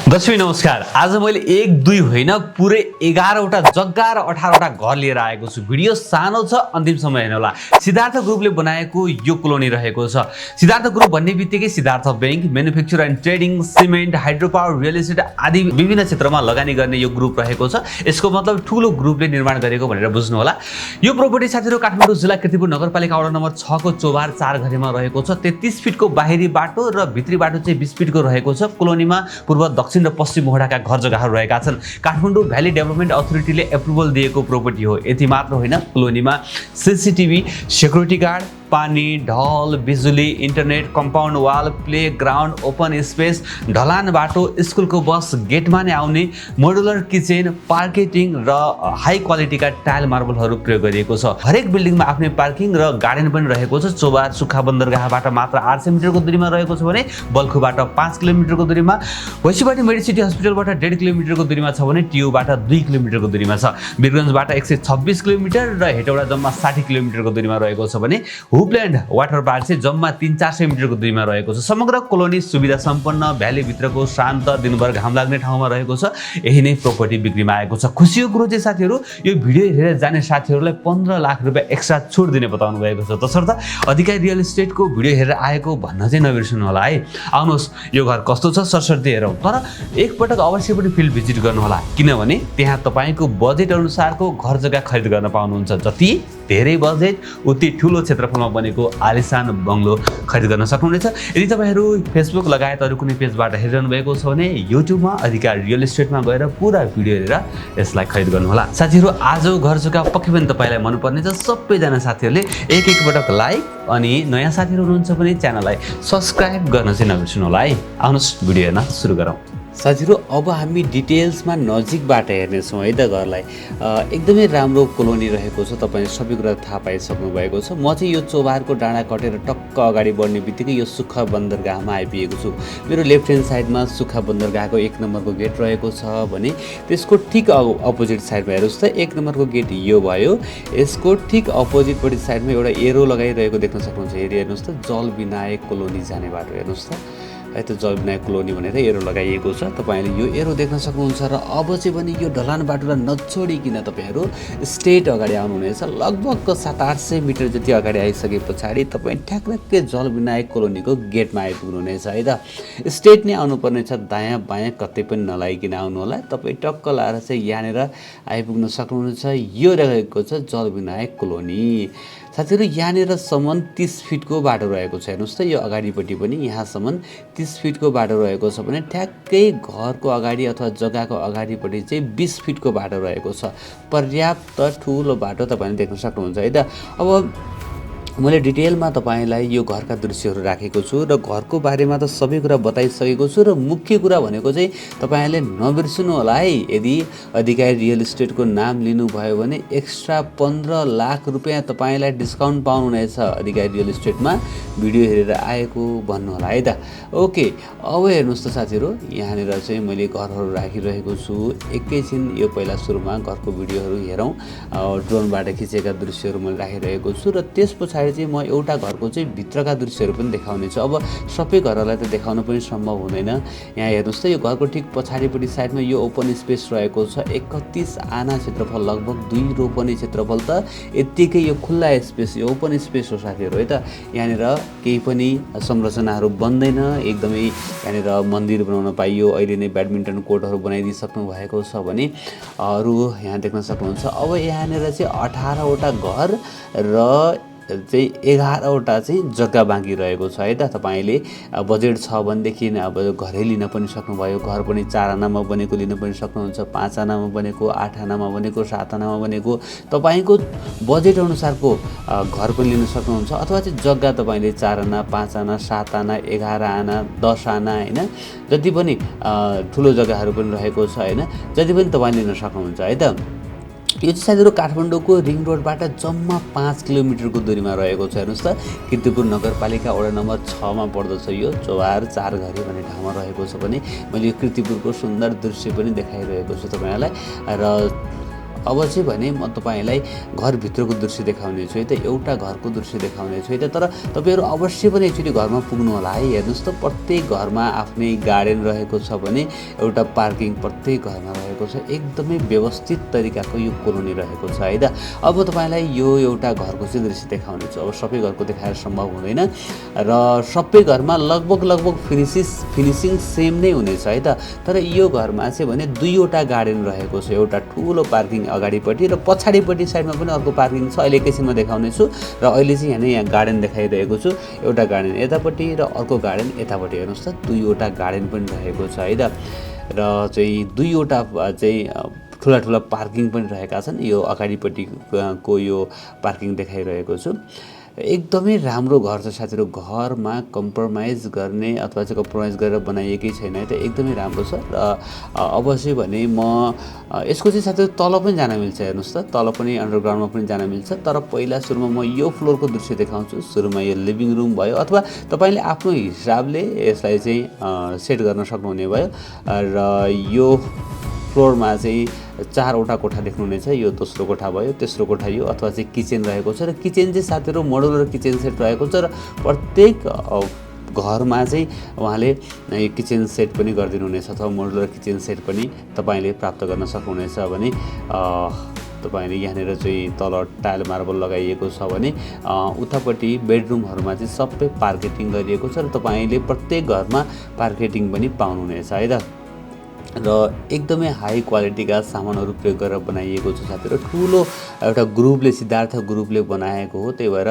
दर्शक नमस्कार। आज मैले 1 2 होइन पुरै 11 वटा जग्गा र 18 वटा घर लिएर आएको छु। भिडियो सानो छ, अन्तिमसम्म हेर्नु होला। सिद्धार्थ ग्रुपले बनाएको यो कोलोनी रहेको छ। सिद्धार्थ ग्रुप भन्ने बित्तिकै Siddhartha bank, manufacture and trading, cement, hydro power, real estate आदि विभिन्न क्षेत्रमा लगानी गर्ने यो ग्रुप रहेको छ। यसको मतलब ठूलो ग्रुपले निर्माण गरेको भनेर बुझ्नु होला। यो प्रोपर्टी साथीहरु काठमाडौँ जिल्ला कीर्तिपुर नगरपालिका वडा नम्बर 6 को चौबार 4 घरेमा रहेको छ। 33 फिटको बाहिरी बाटो र भित्री बाटो चाहिँ 20 फिटको रहेको छ। कोलोनीमा पूर्व, दक्षिण र पश्चिम मोहडाका घर जग्गाहरू रहेका छन्। काठमाडौँ भ्याली डेभलपमेन्ट अथोरिटीले एप्रुभल दिएको प्रोपर्टी हो। यति मात्र होइन, कोलोनीमा सीसीटीभी, सेक्युरिटी गार्ड, पानी, ढल, बिजुली, internet, compound wall, play ground, open space, ढलान बाटो, स्कुलको बस गेटमा नै आउने, मोडुलर किचन, पार्किङ र हाई क्वालिटीका टाइल मार्बलहरू प्रयोग गरिएको छ। हरेक बिल्डिङमा आफ्नै पार्किङ र गार्डन पनि रहेको छ। चौबार सुक्खा बन्दरगाहबाट मात्र 800 मिटरको दूरीमा रहेको छ भने बल्खुबाट 5 किलोमिटरको दूरीमा, वैसीबाट मेडिसिटी हस्पिटलबाट 1.5 किलोमिटरको दूरीमा छ भने टियुबाट 2 किलोमिटरको दूरीमा छ। वीरगञ्जबाट 126 किलोमिटर र हेटौडा जम्मा 60 किलोमिटरको दूरीमा रहेको छ भने हुपल्यान्ड वाटर पार्क चाहिँ जम्मा 300-400 मिटरको दूरीमा रहेको छ। समग्र कोलोनी सुविधा सम्पन्न, भ्याली भित्रको शान्त, दिनभर घाम लाग्ने ठाउँमा रहेको छ। यही नै प्रोपर्टी बिक्रीमा आएको छ। खुसीको कुरो चाहिँ साथीहरु, यो भिडियो हेरेर जाने साथीहरुलाई 15 लाख रुपैयाँ एक्स्ट्रा छुट दिने बताउनु भएको छ। तसर्थ अधिकारी रियल एस्टेटको भिडियो हेरेर आएको भन्न चाहिँ नबिर्सनु होला है। आउनुहोस्, यो घर कस्तो छ सरसर्ती हेरौँ। तर एकपटक अवश्य पनि फिल्ड भिजिट गर्नु होला, किनभने त्यहाँ तपाईको बजेट अनुसारको घर जग्गा खरिद गर्न पाउनुहुन्छ। जति धेरै बजेट उति ठूलो क्षेत्रफलमा बनेको आलिशान बंगलो खरिद गर्न सक्नुहुनेछ। यदि तपाईहरु फेसबुक लगायत अरु कुनै पेजबाट हेरिरहनु भएको छ भने युट्युबमा अधिकारी रियल एस्टेटमा गएर पुरा भिडियो हेरेर यसलाई खरिद गर्नु होला। साथीहरु, आज घर जग्गा पक्कै पनि तपाईलाई मन पर्नेछ। सबैजना साथीहरुले एक पटक लाइक अनि नयाँ साथीहरु हुनुहुन्छ भने च्यानललाई सब्स्क्राइब गर्न चाहिँ नबिर्सनु होला है। आउनुहोस् भिडियो हेर्न सुरु गरौँ। साथीहरु, अब हामी डिटेल्समा नजिकबाट हेर्नेछौँ है त घरलाई। एकदमै राम्रो कोलोनी रहेको छ। तपाईले सबै कुरा थाहा पाइसक्नु भएको छ। म चाहिँ यो चौबारको डाँडा कटेर टक्क अगाडि बढ्ने बित्तिकै यो सुक्खा बन्दरगाहमा आइपुगेको छु। मेरो लेफ्ट ह्यान्ड साइडमा सुक्खा बन्दरगाहको 1 नम्बरको गेट रहेको छ भने त्यसको ठिक अपोजिट साइडमा हेर्नुस् त 1 नम्बरको गेट यो भयो। यसको ठिक अपोजिटपट्टि साइडमा एउटा एरो लगाइरहेको देख्न सक्नुहुन्छ। हेर्नुस् त, जल विनायक कोलोनी जाने बाटो हेर्नुस् त है त, जल विनायक कोलोनी भनेर एरो लगाइएको छ। तपाईले यो एरो देख्न सक्नुहुन्छ। र अब चाहिँ पनि यो ढलान बाटोलाई नछोडिकिन तपाईहरु स्ट्रेट अगाडि आउनुहुनेछ। लगभग 700-800 मिटर जति अगाडि आइसके पछाडि तपाई ठ्याक्कै जल विनायक कोलोनीको गेटमा आइपुग्नुहुनेछ है त। स्ट्रेट नै आउनुपर्ने छ, दायाँ बायाँ कतै पनि नलागिकिन आउनु होला। तपाई टक्क लाएर चाहिँ यहाँनेर आइपुग्न सक्नुहुनेछ। यो रहेको छ जल विनायक कोलोनी। साथीहरु, यहाँनेरसम्म 30 फिटको बाटो रहेको छ। हेर्नुस् त, यो अगाडिपट्टि पनि यहाँसम्म 30 फिटको बाटो रहेको छ भने ठ्याक्कै घरको अगाडि अथवा जग्गाको अगाडिपट्टि चाहिँ 20 फिटको बाटो रहेको छ। पर्याप्त ठुलो बाटो तपाईले देख्न सक्नुहुन्छ है त। अब मैले डिटेलमा तपाईलाई यो घरका दृश्यहरू राखेको छु र घरको बारेमा त सबै कुरा बताइसकेको छु। र मुख्य कुरा भनेको चाहिँ तपाईले नबिर्सनु होला है। यदि अधिकारी रियल एस्टेटको नाम लिनुभयो भने एक्स्ट्रा 15 लाख रुपैयाँ तपाईलाई डिस्काउन्ट पाउनुहुनेछ। अधिकारी रियल एस्टेटमा भिडियो हेरेर आएको भन्नु होला है त। ओके, अब हेर्नुस् त साथीहरु, यहाँनेर चाहिँ मैले घरहरू राखिरहेको छु। एकैछिन यो पहिला सुरुमा घरको भिडियोहरू हेरौँ। ड्रोनबाट खिचेका दृश्यहरू मैले राखिरहेको छु र त्यसपछि चाहिँ म एउटा घरको चाहिँ भित्रका दृश्यहरू पनि देखाउने छु। अब सबै घरहरूलाई त देखाउन पनि सम्भव हुँदैन। यहाँ हेर्नुस् त, यो घरको ठिक पछाडिपट्टि साइडमा यो ओपन स्पेस रहेको छ। 31 आना क्षेत्रफल, लगभग 2 रोपनी क्षेत्रफल त यत्तिकै यो खुल्ला स्पेस, यो ओपन स्पेस हो साथीहरु है त। यहाँनेर केही पनि संरचनाहरू बन्दैन। एकदमै यहाँनेर मन्दिर बनाउन पाइयो। अहिले नै ब्याडमिन्टन कोर्टहरू बनाइदिइसक्नु भएको छ भने अरू यहाँ देख्न सक्नुहुन्छ। अब यहाँनेर चाहिँ 18 वटा घर र चाहिँ 11 वटा चाहिँ जग्गा बाँकी रहेको छ है त। तपाईले बजेट छ भनेदेखि अब घरै लिन पनि सक्नुभयो। घर पनि 4 आनामा बनेको लिन पनि सक्नुहुन्छ, 5 आनामा बनेको, 8 आनामा बनेको, 7 आनामा बनेको, तपाईको बजेट अनुसारको घर पनि लिन सक्नुहुन्छ। अथवा चाहिँ जग्गा तपाईले 4 आना, 5 आना, 7 आना, 11 आना, 10 आना हैन, जति पनि ठुलो जग्गाहरू पनि रहेको छ हैन, जति पनि तपाईले लिन सक्नुहुन्छ है त। यो चाहिँ साथीहरु काठमाडौँको रिङ रोडबाट जम्मा 5 किलोमिटरको दूरीमा रहेको छ। हेर्नुस् त, कीर्तिपुर नगरपालिका वडा नम्बर 6 मा पर्दछ। यो चौबार 4 घरे भन्ने ठाउँमा रहेको छ भने मैले यो कीर्तिपुरको सुन्दर दृश्य पनि देखाइरहेको छु तपाईहरुलाई। र अब चाहिँ भने म तपाईँलाई घरभित्रको दृश्य देखाउने छु है त, एउटा घरको दृश्य देखाउने छु है त। तर तपाईँहरू अवश्य पनि एकचोटि घरमा पुग्नु होला है। हेर्नुहोस् त, प्रत्येक घरमा आफ्नै गार्डन रहेको छ भने एउटा पार्किङ प्रत्येक घरमा रहेको छ। एकदमै व्यवस्थित तरिकाको यो कोलोनी रहेको छ है त। अब तपाईँलाई यो एउटा घरको चाहिँ दृश्य देखाउने छु। अब सबै घरको देखाएर सम्भव हुँदैन र सबै घरमा लगभग फिनिसिङ सेम नै हुनेछ है त। तर यो घरमा चाहिँ भने दुईवटा गार्डन रहेको छ, एउटा ठुलो पार्किङ अगाडिपट्टि र पछाडिपट्टि साइडमा पनि अर्को पार्किङ छ। अहिले एकैछिनमा देखाउने छु र अहिले चाहिँ यहाँ गार्डन देखाइरहेको छु। एउटा गार्डन यतापट्टि र अर्को गार्डन यतापट्टि। हेर्नुहोस् त, दुईवटा गार्डन पनि रहेको छ है त। र चाहिँ दुईवटा चाहिँ ठुला पार्किङ पनि रहेका छन्। यो अगाडिपट्टिको यो पार्किङ देखाइरहेको छु। एकदमै राम्रो घर छ साथीहरू। घरमा कम्प्रोमाइज गर्ने अथवा चाहिँ कम्प्रोमाइज गरेर बनाइएकै छैन है त, एकदमै राम्रो छ। र अब चाहिँ भने म यसको चाहिँ साथीहरू तल पनि जान मिल्छ। हेर्नुहोस् त, तल पनि अन्डरग्राउन्डमा पनि जान मिल्छ। तर पहिला सुरुमा म यो फ्लोरको दृश्य देखाउँछु। सुरुमा यो लिभिङ रुम भयो, अथवा तपाईँले आफ्नो हिसाबले यसलाई चाहिँ सेट गर्न सक्नुहुने भयो। र यो फ्लोरमा चाहिँ 4वटा कोठा देख्नुहुनेछ। यो दोस्रो कोठा भयो, तेस्रो कोठा यो, अथवा चाहिँ किचन रहेको छ। र किचन चाहिँ साथीहरू मोडुलर किचन सेट रहेको छ। र प्रत्येक घरमा चाहिँ उहाँले किचन सेट पनि गरिदिनुहुनेछ, अथवा मोडुलर किचन सेट पनि तपाईँले प्राप्त गर्न सक्नुहुनेछ। भने तपाईँले यहाँनिर चाहिँ तल टाइल मार्बल लगाइएको छ भने उतापट्टि बेडरुमहरूमा चाहिँ सबै पार्केटिङ गरिएको छ। र तपाईँले प्रत्येक घरमा पार्केटिङ पनि पाउनुहुनेछ है त। र एकदमै हाई क्वालिटीका सामानहरू प्रयोग गरेर बनाइएको छ साथीहरू। ठुलो एउटा ग्रुपले, सिद्धार्थ ग्रुपले बनाएको हो, त्यही भएर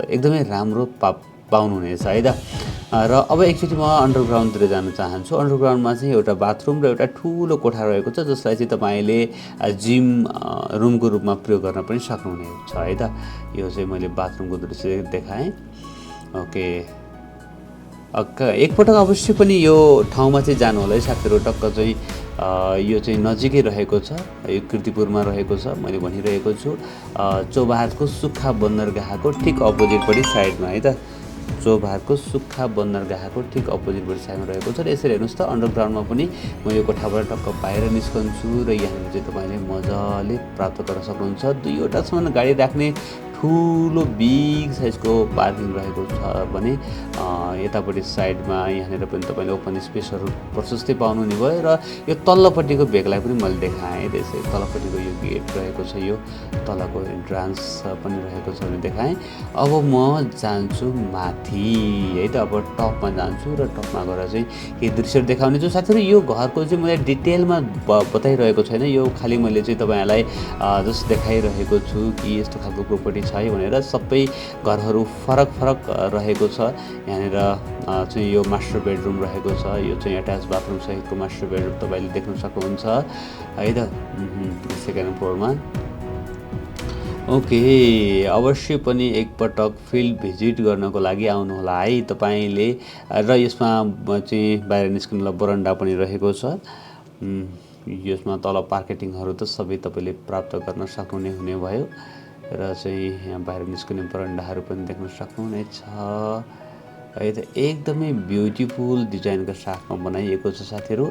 एकदमै राम्रो पाउनुहुनेछ है त। र अब एकचोटि म अन्डरग्राउन्डतिर जान चाहन्छु। अन्डरग्राउन्डमा चाहिँ एउटा बाथरुम र एउटा ठुलो कोठा रहेको छ, जसलाई चाहिँ तपाईँले जिम रुमको रूपमा प्रयोग गर्न पनि सक्नुहुनेछ है त। यो चाहिँ मैले बाथरुमको दृश्य देखाएँ। ओके, एकपटक अवश्य पनि यो ठाउँमा चाहिँ जानु होला है साथीहरू। टक्क चाहिँ यो चाहिँ नजिकै रहेको छ, यो कीर्तिपुरमा रहेको छ। मैले भनिरहेको छु चौबारको सुक्खा बन्दरगाहको ठिक अपोजिटपट्टि साइडमा है त। चौबारको सुक्खा बन्दरगाहको ठिक अपोजिटपट्टि साइडमा रहेको छ। र यसरी हेर्नुहोस् त, अन्डरग्राउन्डमा पनि म यो कोठाबाट टक्क बाहिर निस्कन्छु र यहाँनिर चाहिँ तपाईँले मजाले प्राप्त गर्न सक्नुहुन्छ। दुईवटासम्म गाडी राख्ने ठुलो बिग साइजको पार्किङ रहेको छ भने यतापट्टि साइडमा यहाँनिर पनि तपाईँले ओपन स्पेसहरू प्रशस्तै पाउनुहुने भयो। र यो तल्लोपट्टिको भेगलाई पनि मैले देखाएँ। त्यसै तल्लोपट्टिको यो गेट रहेको छ, यो तलको इन्ट्रान्स पनि रहेको छ भने देखाएँ। अब म जान्छु माथि है त। अब टपमा जान्छु र टपमा गएर चाहिँ केही दृश्यहरू देखाउने छु साथीहरू। यो घरको चाहिँ मैले डिटेलमा बताइरहेको छैन, यो खालि मैले चाहिँ तपाईँहरूलाई जस्ट देखाइरहेको छु कि यस्तो खालको प्रोपर्टी छ है भनेर। सबै घरहरू फरक रहेको छ। यहाँनिर चाहिँ यो मास्टर बेडरुम रहेको छ। यो चाहिँ एट्याच बाथरुम सहितको मास्टर बेडरुम तपाईँले देख्न सक्नुहुन्छ है त, सेकेन्ड फ्लोरमा। ओके, अवश्य पनि एकपटक फिल्ड भिजिट गर्नको लागि आउनुहोला है तपाईँले। र यसमा चाहिँ बाहिर निस्किनुलाई बरन्डा पनि रहेको छ। यसमा तल पार्केटिङहरू त सबै तपाईँले प्राप्त गर्न सक्नुहुने हुने भयो। र चाहिँ यहाँ बाहिर निस्किने बरन्डाहरू पनि देख्न सक्नुहुनेछ है त। एकदमै ब्युटिफुल डिजाइनका साथमा बनाइएको छ साथीहरू।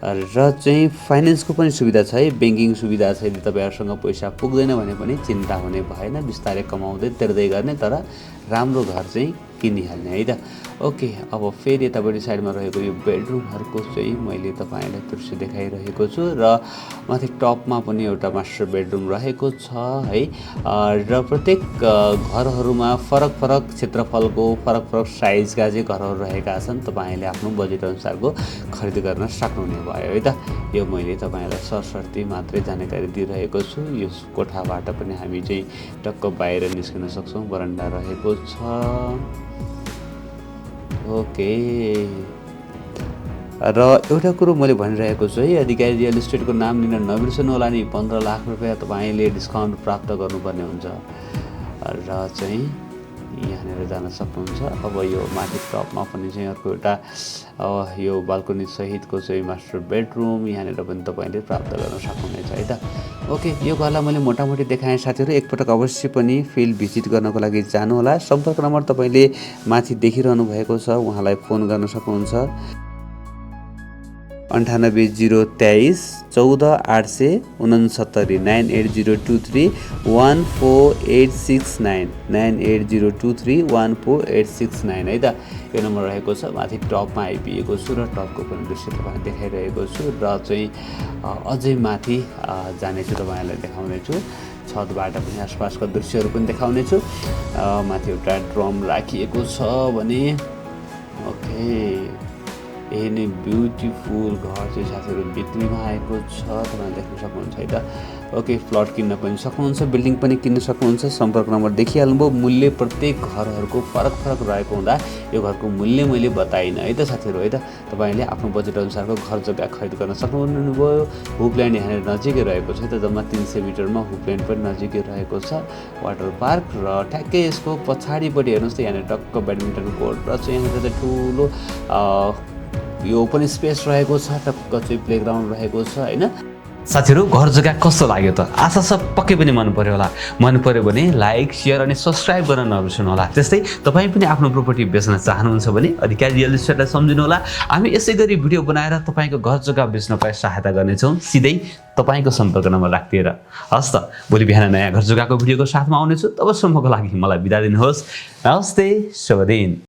र चाहिँ फाइनेन्सको पनि सुविधा छ है, ब्याङ्किङ सुविधा छ। यदि तपाईँहरूसँग पैसा पुग्दैन भने पनि चिन्ता हुने भएन, बिस्तारै कमाउँदै तिर्दै गर्ने, तर राम्रो घर चाहिँ किनिहाल्ने है त। ओके, अब फेरि यतापट्टि साइडमा रहेको यो बेडरुमहरूको चाहिँ मैले तपाईँलाई दृश्य देखाइरहेको छु। र माथि टपमा पनि एउटा मास्टर बेडरुम रहेको छ है। र प्रत्येक घरहरूमा फरक क्षेत्रफलको फरक साइजका चाहिँ घरहरू रहेका छन्। तपाईँले आफ्नो बजेट अनुसारको खरिद गर्न सक्नुहुने भयो है त। यो मैले तपाईँलाई सरसर्ती मात्रै जानकारी दिइरहेको छु। यो कोठाबाट पनि हामी चाहिँ टक्क बाहिर निस्किन सक्छौँ, बरन्डा रहेको छ। ओके, र एउटा कुरो मैले भनिरहेको छु है, अधिकारी रियल इस्टेटको नाम लिन नबिर्सनु होला नि। 15 लाख रुपियाँ तपाईँले डिस्काउन्ट प्राप्त गर्नुपर्ने हुन्छ। र चाहिँ यहाँनिर जान सक्नुहुन्छ। अब यो माथि टपमा पनि चाहिँ अर्को एउटा यो बाल्कनी सहितको चाहिँ मास्टर बेडरुम यहाँनिर पनि तपाईँले प्राप्त गर्न सक्नुहुनेछ है त। ओके, यो घरलाई मैले मोटामोटी देखाएँ साथीहरू। एकपटक अवश्य पनि फिल्ड भिजिट गर्नको लागि जानुहोला। सम्पर्क नम्बर तपाईँले माथि देखिरहनु भएको छ, उहाँलाई फोन गर्न सक्नुहुन्छ। 98023 14869 98023 14869 98023 14869 है त यो नम्बर रहेको छ। माथि टपमा आइपुगेको छु र टपको पनि दृश्य तपाईँलाई देखाइरहेको छु र चाहिँ अझै माथि जानेछु, तपाईँहरूलाई देखाउनेछु। छतबाट पनि आसपासका दृश्यहरू पनि देखाउनेछु। माथि एउटा ड्रम राखिएको छ भने ओके यही नै ब्युटिफुल घर चाहिँ साथीहरू बिक्रीमा आएको छ, तपाईँले देख्न सक्नुहुन्छ है त। ओके प्लट किन्न पनि सक्नुहुन्छ, बिल्डिङ पनि किन्न सक्नुहुन्छ। सम्पर्क नम्बर देखिहाल्नुभयो। मूल्य प्रत्येक घरहरूको फरक फरक रहेको हुँदा यो घरको मूल्य मैले बताइनँ है त साथीहरू है त। तपाईँले आफ्नो बजेट अनुसारको घर जग्गा खरिद गर्न सक्नुभयो। हुपल्यान्ड यहाँनिर नजिकै रहेको छ त, जम्मा 300 मिटरमा हुपल्यान्ड पनि नजिकै रहेको छ। वाटर पार्क र ठ्याक्कै यसको पछाडिपट्टि हेर्नुहोस् त, यहाँनिर टक्क ब्याडमिन्टन कोर्ट र चाहिँ यहाँनिर चाहिँ ठुलो यो ओपन स्पेस रहेको छ, टक्क चाहिँ प्लेग्राउन्ड रहेको छ होइन। साथीहरू घर जग्गा कस्तो लाग्यो त? आशा छ पक्कै पनि मन पर्यो होला। मन पर्यो भने लाइक सेयर अनि सब्सक्राइब गर्न नबिर्सनु होला। त्यस्तै तपाईँ पनि आफ्नो प्रपर्टी बेच्न चाहनुहुन्छ भने अधिकारी रियल इस्टेटलाई सम्झिनु होला। हामी यसै गरी भिडियो बनाएर तपाईँको घर जग्गा बेच्नलाई सहायता गर्नेछौँ, सिधै तपाईँको सम्पर्क नम्बर राखिदिएर। हस् त, भोलि बिहान नयाँ घर जग्गाको भिडियोको साथमा आउनेछु। तबसम्मको लागि मलाई बिदा दिनुहोस्। नमस्ते, शुभ दिन।